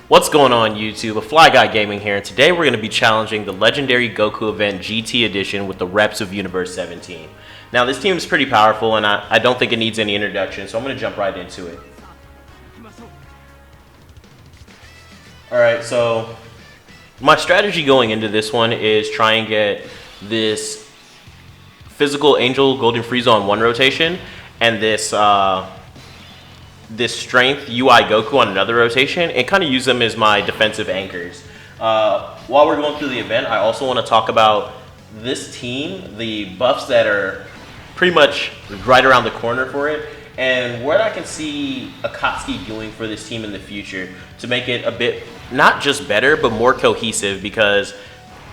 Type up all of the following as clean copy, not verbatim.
What's going on YouTube? A Fly Guy Gaming here, and today we're going to be challenging the legendary Goku event GT edition with the reps of Universe 17. Now this team is pretty powerful and I don't think it needs any introduction, so I'm going to jump right into it. Alright, so my strategy going into this one is try and get this physical Angel Golden Frieza on one rotation and this strength UI Goku on another rotation and kind of use them as my defensive anchors. While we're going through the event, I also want to talk about this team, the buffs that are pretty much right around the corner for it, and what I can see Akatsuki doing for this team in the future to make it a bit, not just better, but more cohesive, because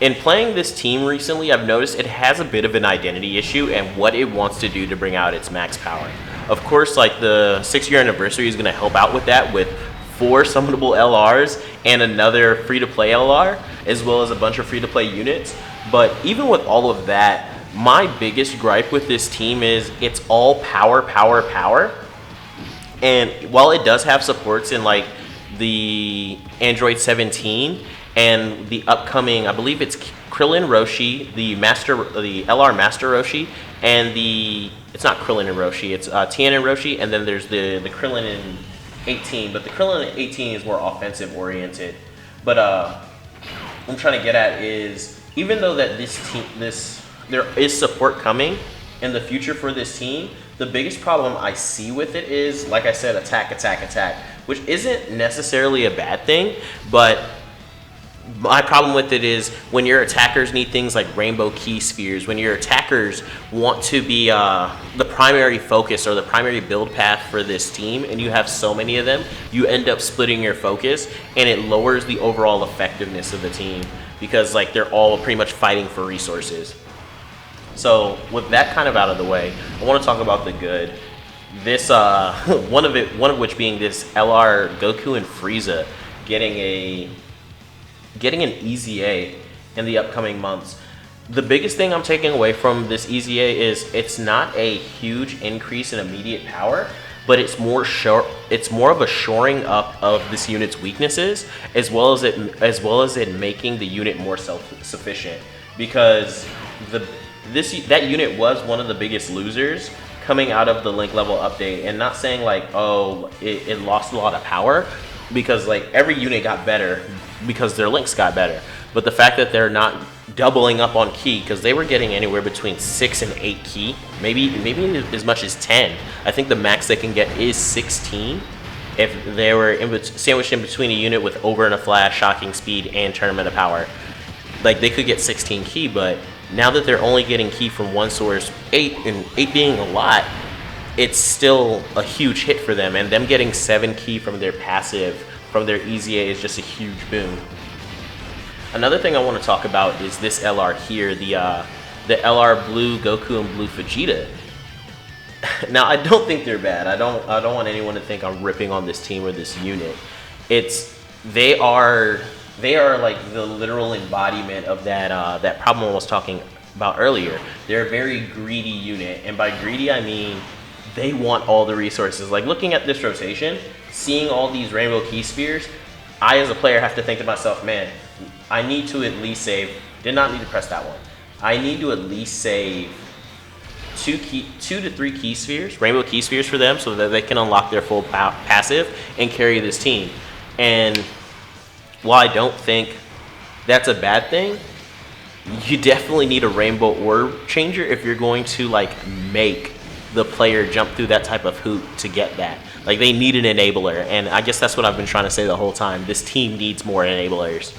in playing this team recently, I've noticed it has a bit of an identity issue and what it wants to do to bring out its max power. Of course, like the 6-year anniversary is going to help out with that with 4 summonable LRs and another free-to-play LR, as well as a bunch of free-to-play units. But even with all of that, my biggest gripe with this team is it's all power, power, power. And while it does have supports in like the Android 17 and the upcoming, I believe it's Krillin Roshi, the LR Master Roshi, and it's not Krillin and Roshi, it's Tien and Roshi, and then there's the Krillin in 18, but the Krillin in 18 is more offensive oriented. But what I'm trying to get at is, even though that there is support coming in the future for this team, the biggest problem I see with it is, like I said, attack, attack, attack, which isn't necessarily a bad thing, but my problem with it is when your attackers need things like rainbow key spheres, when your attackers want to be the primary focus or the primary build path for this team, and you have so many of them, you end up splitting your focus, and it lowers the overall effectiveness of the team because like they're all pretty much fighting for resources. So with that kind of out of the way, I want to talk about the good. This one of which being this LR Goku and Frieza getting an EZA in the upcoming months. The biggest thing I'm taking away from this EZA is it's not a huge increase in immediate power, but it's more of a shoring up of this unit's weaknesses, as well as it making the unit more self-sufficient. Because that unit was one of the biggest losers coming out of the link level update, and not saying like, oh, it lost a lot of power, because like every unit got better because their links got better. But the fact that they're not doubling up on ki, because they were getting anywhere between 6 and 8 ki, maybe as much as 10. I think the max they can get is 16 if they were sandwiched in between a unit with over and a flash, shocking speed, and tournament of power. Like they could get 16 ki, but now that they're only getting ki from one source, 8 being a lot, it's still a huge hit for them, and them getting 7 ki from their passive, from their EZA, is just a huge boon. Another thing I want to talk about is this LR here, the LR Blue Goku and Blue Vegeta. Now I don't think they're bad. I don't want anyone to think I'm ripping on this team or this unit. They are like the literal embodiment of that problem I was talking about earlier. They're a very greedy unit, and by greedy I mean they want all the resources. Like looking at this rotation, seeing all these rainbow key spheres, I as a player have to think to myself, man, I need to at least save, did not need to press that one. I need to at least save 2 to 3 key spheres, rainbow key spheres for them, so that they can unlock their full passive and carry this team. And while I don't think that's a bad thing, you definitely need a rainbow orb changer if you're going to like make the player jump through that type of hoop to get that. Like they need an enabler, and I guess that's what I've been trying to say the whole time. This team needs more enablers.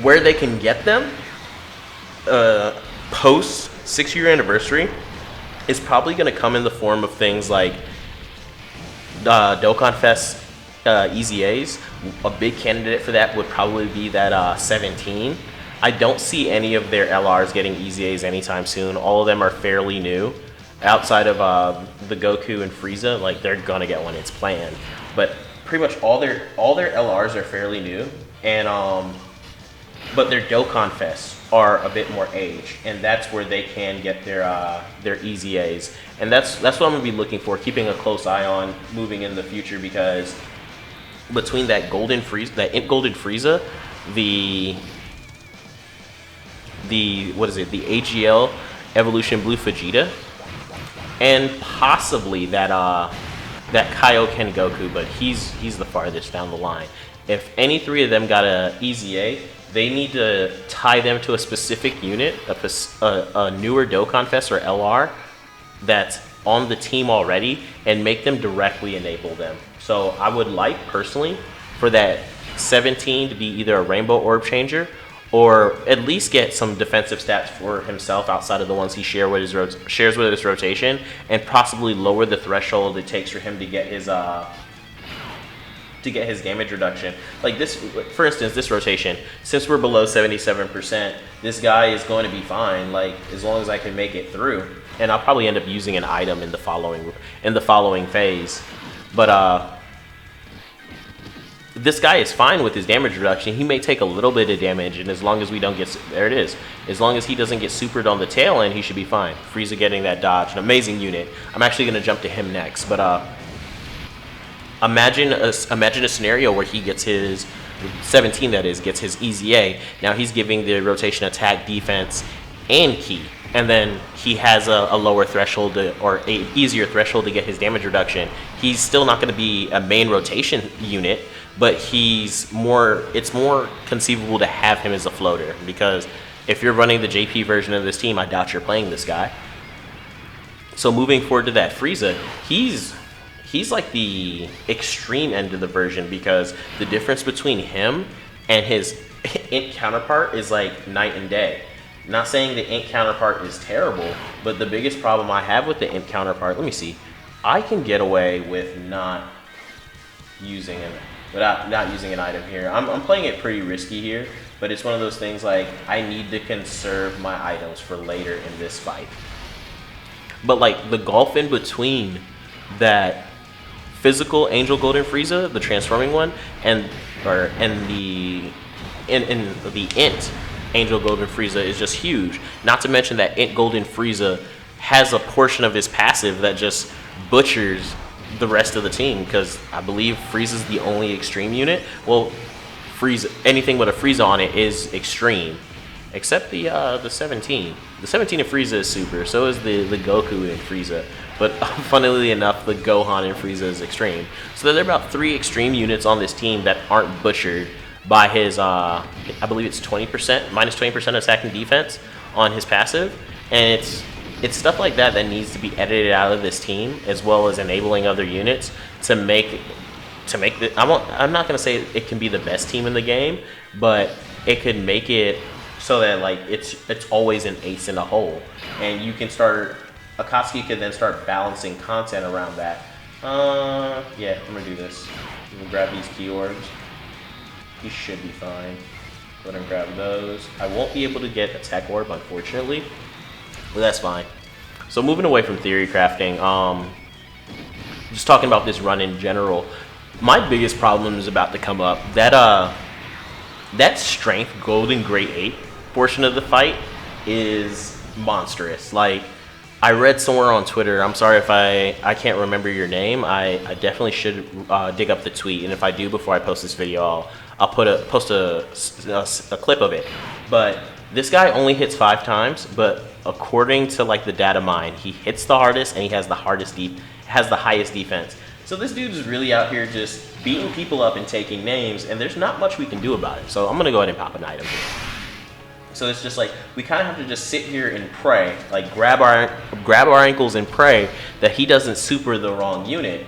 Where they can get them post 6-year anniversary is probably going to come in the form of things like Dokkan Fest EZAs. A big candidate for that would probably be that 17. I don't see any of their LRs getting EZAs anytime soon. All of them are fairly new. Outside of the Goku and Frieza, like they're gonna get one. It's planned, but pretty much all their LRs are fairly new, and but their Dokkan Fests are a bit more aged, and that's where they can get their EZAs, and that's what I'm gonna be looking for, keeping a close eye on moving in the future, because between that golden Frieza, that Int Golden Frieza, the what is it? The AGL Evolution Blue Vegeta, and possibly that Kaioken Goku, but he's the farthest down the line. If any three of them got a EZA, they need to tie them to a specific unit, a newer Dokkan Fest or LR that's on the team already, and make them directly enable them. So I would like, personally, for that 17 to be either a Rainbow Orb Changer, or at least get some defensive stats for himself outside of the ones he shares with his rotation, and possibly lower the threshold it takes for him to get his damage reduction. Like this, for instance, this rotation, since we're below 77%, this guy is going to be fine, like as long as I can make it through. And I'll probably end up using an item in the following phase. But this guy is fine with his damage reduction. He may take a little bit of damage, and as long as we don't get, there it is. As long as he doesn't get supered on the tail end, he should be fine. Frieza getting that dodge, an amazing unit. I'm actually going to jump to him next, but imagine a scenario where he gets his 17, that is, gets his EZA. Now he's giving the rotation attack, defense, and ki. And then he has a lower threshold or a easier threshold to get his damage reduction. He's still not going to be a main rotation unit, but it's more conceivable to have him as a floater, because if you're running the JP version of this team, I doubt you're playing this guy. So moving forward to that Frieza, he's like the extreme end of the version, because the difference between him and his Int counterpart is like night and day. Not saying the Int counterpart is terrible, but the biggest problem I have with the Int counterpart, let me see, I can get away with not using an item here. I'm playing it pretty risky here, but it's one of those things like I need to conserve my items for later in this fight. But like the gulf in between that physical Angel Golden Frieza, the transforming one, and the Int Angel Golden Frieza is just huge. Not to mention that Int Golden Frieza has a portion of his passive that just butchers the rest of the team, because I believe Frieza's the only extreme unit. Well, Frieza, anything with a Frieza on it is extreme, except the 17. The 17 in Frieza is super, so is the Goku in Frieza. But funnily enough, the Gohan in Frieza is extreme. So there are about 3 extreme units on this team that aren't butchered by his, I believe it's 20%, minus 20% attack and defense on his passive. And it's stuff like that that needs to be edited out of this team, as well as enabling other units to make the, I'm not going to say it can be the best team in the game, but it could make it so that like it's always an ace in a hole. And you can start, Akatsuki could then start balancing content around that. Yeah, I'm going to do this. I'm going to grab these key orbs. He should be fine. Go ahead and grab those. I won't be able to get a tech orb, unfortunately, but that's fine. So moving away from theory crafting, just talking about this run in general, my biggest problem is about to come up. That strength Golden Great 8 portion of the fight is monstrous. Like, I read somewhere on Twitter, I'm sorry if I can't remember your name, I definitely should dig up the tweet, and if I do before I post this video, I'll post a clip of it. But this guy only hits 5 times, but according to like the data mine, he hits the hardest and he has the highest defense. So this dude is really out here just beating people up and taking names, and there's not much we can do about it. So I'm gonna go ahead and pop an item here. So it's just like we kind of have to just sit here and pray, like grab our ankles and pray that he doesn't super the wrong unit.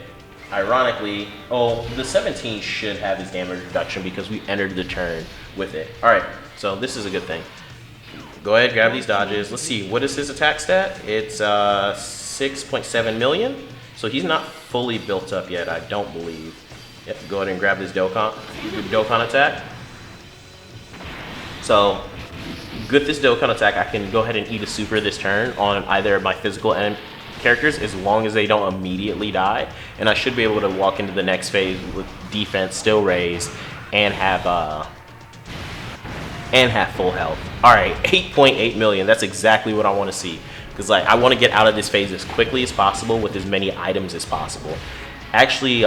Ironically, the 17 should have his damage reduction because we entered the turn with it. All right, so this is a good thing. Go ahead, grab these dodges. Let's see, what is his attack stat? It's 6.7 million. So he's not fully built up yet, I don't believe. Yep, go ahead and grab this Dokkan attack. So with this Dokkan attack, I can go ahead and eat a super this turn on either of my physical characters, as long as they don't immediately die, and I should be able to walk into the next phase with defense still raised and have full health. All right, 8.8 million. That's exactly what I want to see, because like I want to get out of this phase as quickly as possible with as many items as possible. Actually,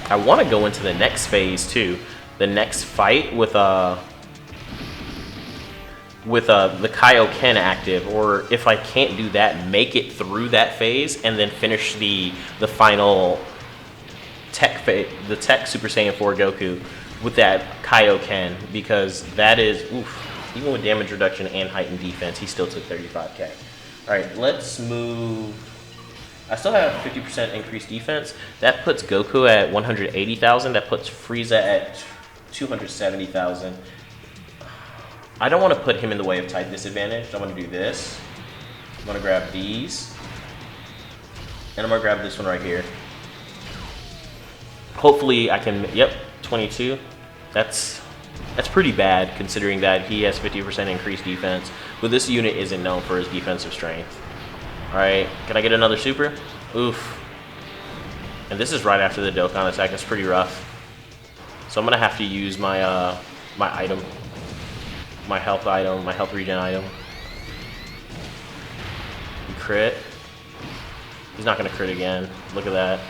I want to go into the next phase too. The next fight with the Kaioken active, or if I can't do that, make it through that phase and then finish the final tech the tech Super Saiyan 4 Goku with that Kaioken, because that is, oof, even with damage reduction and heightened defense, he still took 35k. Alright, let's move. I still have 50% increased defense. That puts Goku at 180,000. That puts Frieza at 270,000. I don't want to put him in the way of type disadvantage. I'm going to do this. I'm going to grab these. And I'm going to grab this one right here. Hopefully I can, yep, 22. That's pretty bad considering that he has 50% increased defense. But this unit isn't known for his defensive strength. Alright, can I get another super? Oof. And this is right after the Dokkan attack. That's pretty rough. So I'm going to have to use my my item. My health item, my health regen item. He crit. He's not going to crit again. Look at that.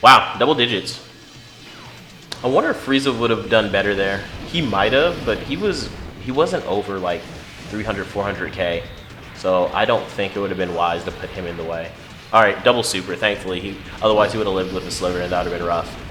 Wow, double digits. I wonder if Frieza would have done better there. He might have, but he wasn't over like 300, 400k. So I don't think it would have been wise to put him in the way. All right, double super, thankfully. Otherwise he would have lived with the sliver and that would have been rough.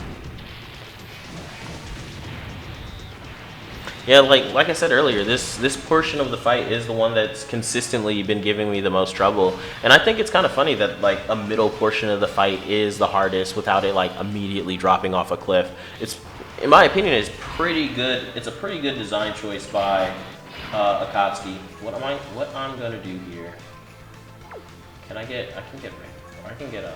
Yeah, like I said earlier, this portion of the fight is the one that's consistently been giving me the most trouble. And I think it's kind of funny that like a middle portion of the fight is the hardest without it like immediately dropping off a cliff. It's, in my opinion, it's pretty good. It's a pretty good design choice by Akatsuki. What I'm gonna do here? I can get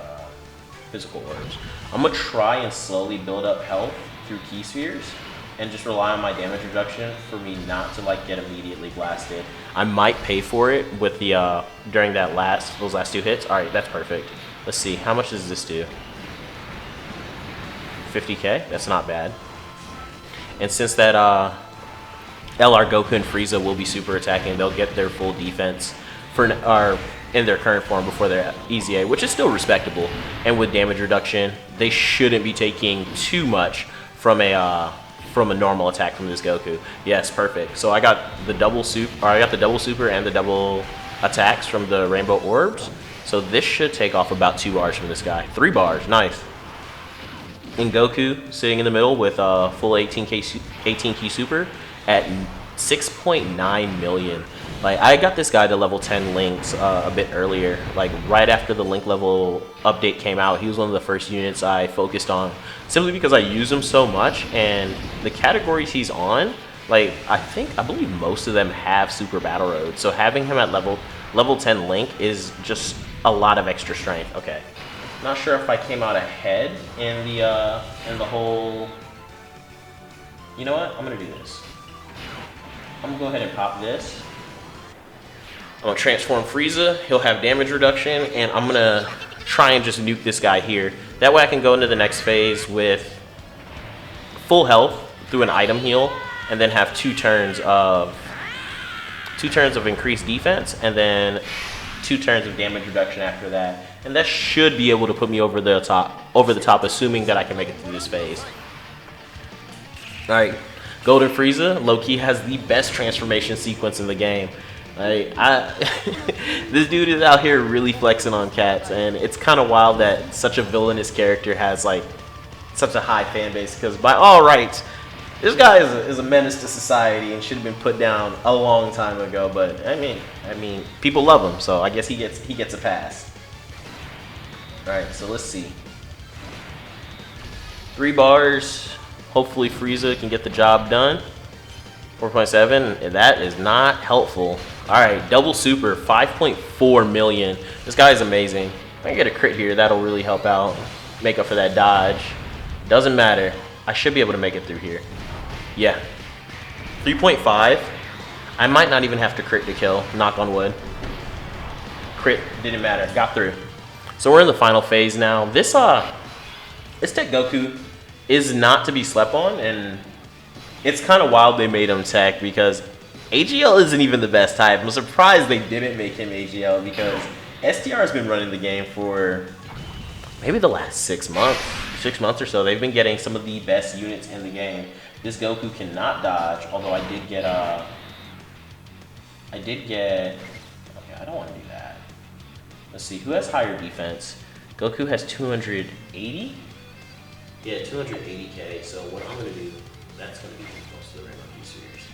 physical orbs. I'm gonna try and slowly build up health through key spheres and just rely on my damage reduction for me not to like get immediately blasted. I might pay for it with the during those last two hits. All right, that's perfect. Let's see, how much does this do? 50k. That's not bad. And since that LR Goku and Frieza will be super attacking, they'll get their full defense in their current form before their EZA, which is still respectable. And with damage reduction, they shouldn't be taking too much from a normal attack from this Goku. Yes, perfect. So I got the double super and the double attacks from the Rainbow Orbs. So this should take off about 2 bars from this guy. 3 bars, nice. And Goku sitting in the middle with a full 18 key super at 6.9 million. Like, I got this guy to level 10 links a bit earlier. Like, right after the link level update came out, he was one of the first units I focused on, simply because I use him so much, and the categories he's on, like, I believe most of them have super battle roads. So having him at level 10 link is just a lot of extra strength. Okay, not sure if I came out ahead in the whole. You know what? I'm gonna do this. I'm gonna go ahead and pop this. I'm gonna transform Frieza. He'll have damage reduction, and I'm gonna try and just nuke this guy here. That way I can go into the next phase with full health through an item heal, and then have 2 turns of increased defense, and then 2 turns of damage reduction after that. And that should be able to put me over the top, assuming that I can make it through this phase. All right, Golden Frieza, low-key has the best transformation sequence in the game. This dude is out here really flexing on cats, and it's kind of wild that such a villainous character has like such a high fan base, because by all rights, this guy is a menace to society and should have been put down a long time ago. But I mean, people love him, so I guess he gets a pass. All right, so let's see. 3 bars. Hopefully Frieza can get the job done. 4.7, that is not helpful. All right, double super, 5.4 million. This guy is amazing. If I get a crit here, that'll really help out, make up for that dodge. Doesn't matter. I should be able to make it through here. Yeah. 3.5. I might not even have to crit to kill, knock on wood. Crit, didn't matter, got through. So we're in the final phase now. This Tech Goku is not to be slept on, and it's kind of wild they made him Tech, because AGL isn't even the best type. I'm surprised they didn't make him AGL, because STR has been running the game for maybe the last 6 months. 6 months or so, they've been getting some of the best units in the game. This Goku cannot dodge, although I did get, okay, I don't want to do that. Let's see, who has higher defense? Goku has 280? Yeah, 280k, so what I'm going to do, that's going to be close to the Rainbow Key Spheres.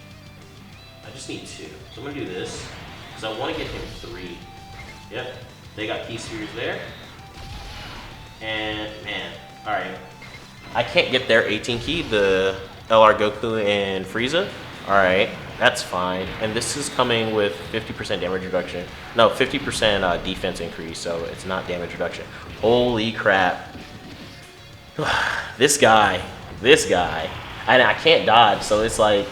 I just need 2. So I'm going to do this, because I want to get him 3. Yep, they got Key Spheres there. And, man, alright. I can't get their 18 key, the LR Goku and Frieza. Alright, that's fine. And this is coming with 50% damage reduction. No, 50% defense increase, so it's not damage reduction. Holy crap. This guy, and I can't dodge, so it's like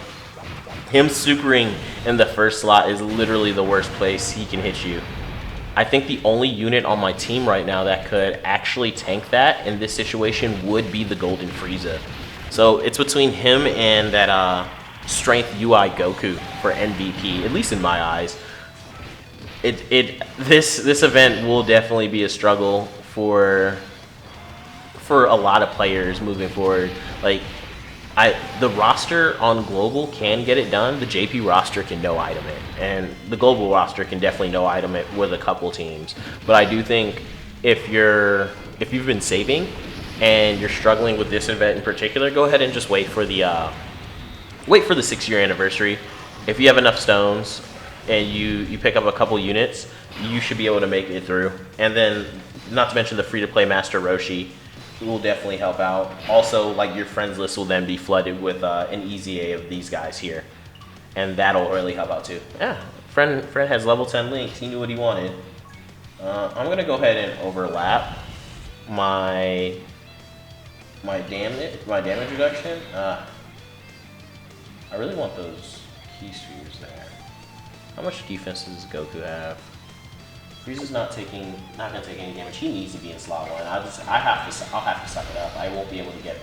him supering in the first slot is literally the worst place he can hit you. I think the only unit on my team right now that could actually tank that in this situation would be the Golden Frieza. So it's between him and that Strength UI Goku for MVP, at least in my eyes. This event will definitely be a struggle for a lot of players moving forward. Like, the roster on Global can get it done. The JP roster can no item it, and the Global roster can definitely no item it with a couple teams. But I do think if you've been saving and you're struggling with this event in particular, go ahead and just wait for the 6-year anniversary. If you have enough stones and you pick up a couple units, you should be able to make it through. And then, not to mention the free-to-play Master Roshi will definitely help out. Also, like, your friends list will then be flooded with an EZA of these guys here, and that'll really help out too. Yeah, friend has level 10 links. He knew what he wanted. I'm gonna go ahead and overlap my damage reduction. I really want those Key Spheres there. How much defense does Goku have? Frieza's not gonna take any damage. He needs to be in slot 1. I'll have to suck it up. I won't be able to get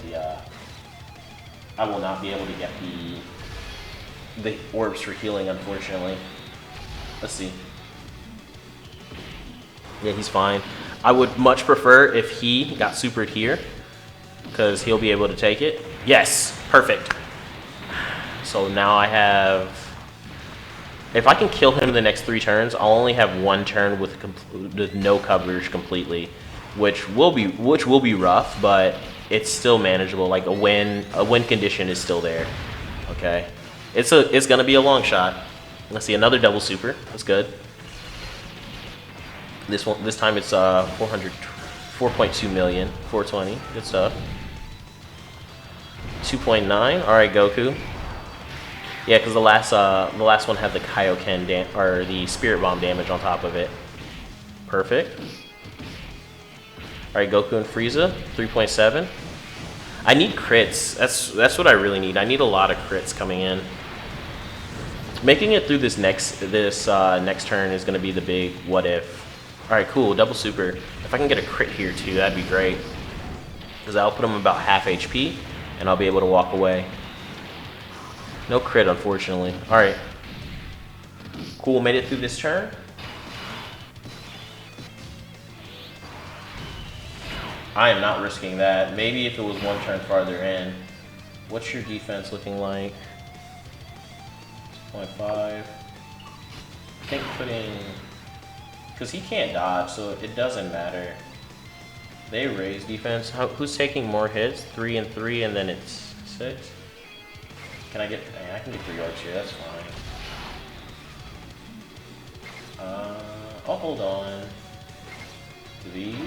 I will not be able to get the orbs for healing, unfortunately. Let's see. Yeah, he's fine. I would much prefer if he got supered here, because he'll be able to take it. Yes, perfect. So now I have. If I can kill him in the next 3 turns, I'll only have 1 turn with no coverage completely, which will be rough, but it's still manageable. Like a win condition is still there. Okay, it's gonna be a long shot. Let's see, another double super. That's good. This time it's 4.2 million, 420. Good stuff. 2.9. All right, Goku. Yeah, because the last one had the Kaioken or the Spirit Bomb damage on top of it. Perfect. All right, Goku and Frieza, 3.7. I need crits. That's what I really need. I need a lot of crits coming in. Making it through this next turn is going to be the big what if. All right, cool, double super. If I can get a crit here too, that'd be great. Because I'll put him about half HP, and I'll be able to walk away. No crit, unfortunately. All right. Cool, made it through this turn. I am not risking that. Maybe if it was 1 turn farther in. What's your defense looking like? 6.5. I think putting... Because he can't dodge, so it doesn't matter. They raise defense. Who's taking more hits? 3 and 3, and then it's 6? Can I get... I can get 3 orbs here, that's fine. I'll hold on to these.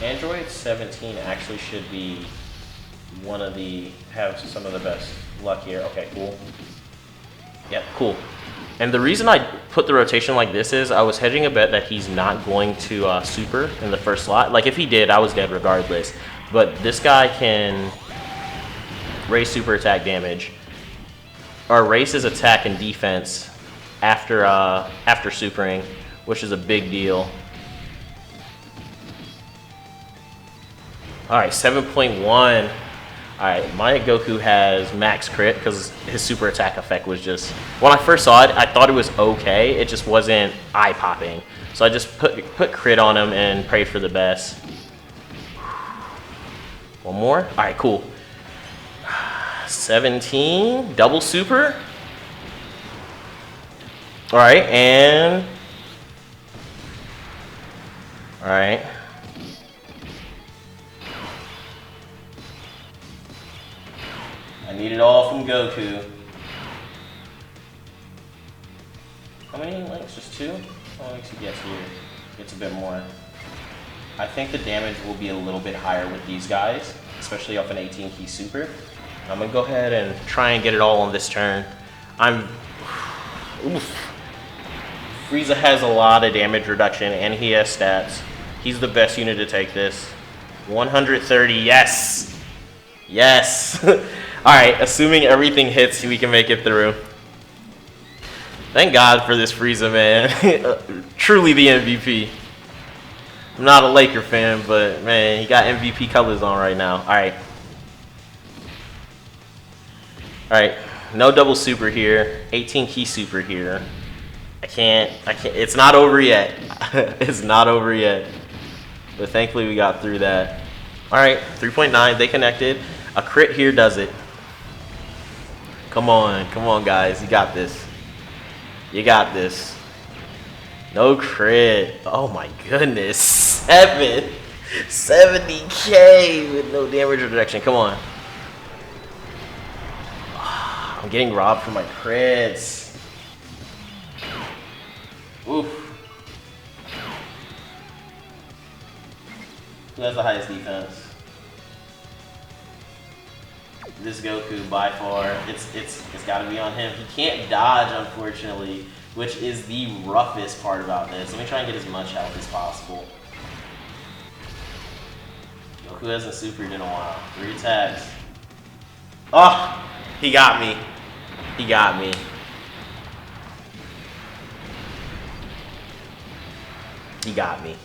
Android 17 actually should be have some of the best luck here. Okay, cool. Yep, cool. And the reason I put the rotation like this is I was hedging a bet that he's not going to super in the first slot. Like, if he did, I was dead regardless. But this guy can raise super attack damage, or raise his attack and defense after supering, which is a big deal. All right, 7.1. All right, my Goku has max crit because his super attack effect was just... When I first saw it, I thought it was okay. It just wasn't eye-popping. So I just put crit on him and prayed for the best. One more. All right, cool. 17, double super. All right, and all right. I need it all from Goku. How many links? Just 2? How many links he gets here? Gets a bit more. I think the damage will be a little bit higher with these guys, especially off an 18 key super. I'm gonna go ahead and try and get it all on this turn. Oof. Frieza has a lot of damage reduction and he has stats. He's the best unit to take this. 130, yes! Yes! Alright, assuming everything hits, we can make it through. Thank God for this Frieza, man. Truly the MVP. I'm not a Laker fan, but man, he got MVP colors on right now. Alright. Alright, no double super here. 18 key super here. I can't, it's not over yet. It's not over yet. But thankfully we got through that. Alright, 3.9, they connected. A crit here does it. Come on guys, you got this. You got this. No crit. Oh my goodness. 70k with no damage reduction. Come on. I'm getting robbed from my crits. Oof. Who has the highest defense? This Goku by far. It's gotta be on him. He can't dodge, unfortunately, which is the roughest part about this. Let me try and get as much health as possible. Goku hasn't supered in a while. 3 attacks. Oh! He got me. He got me. He got me.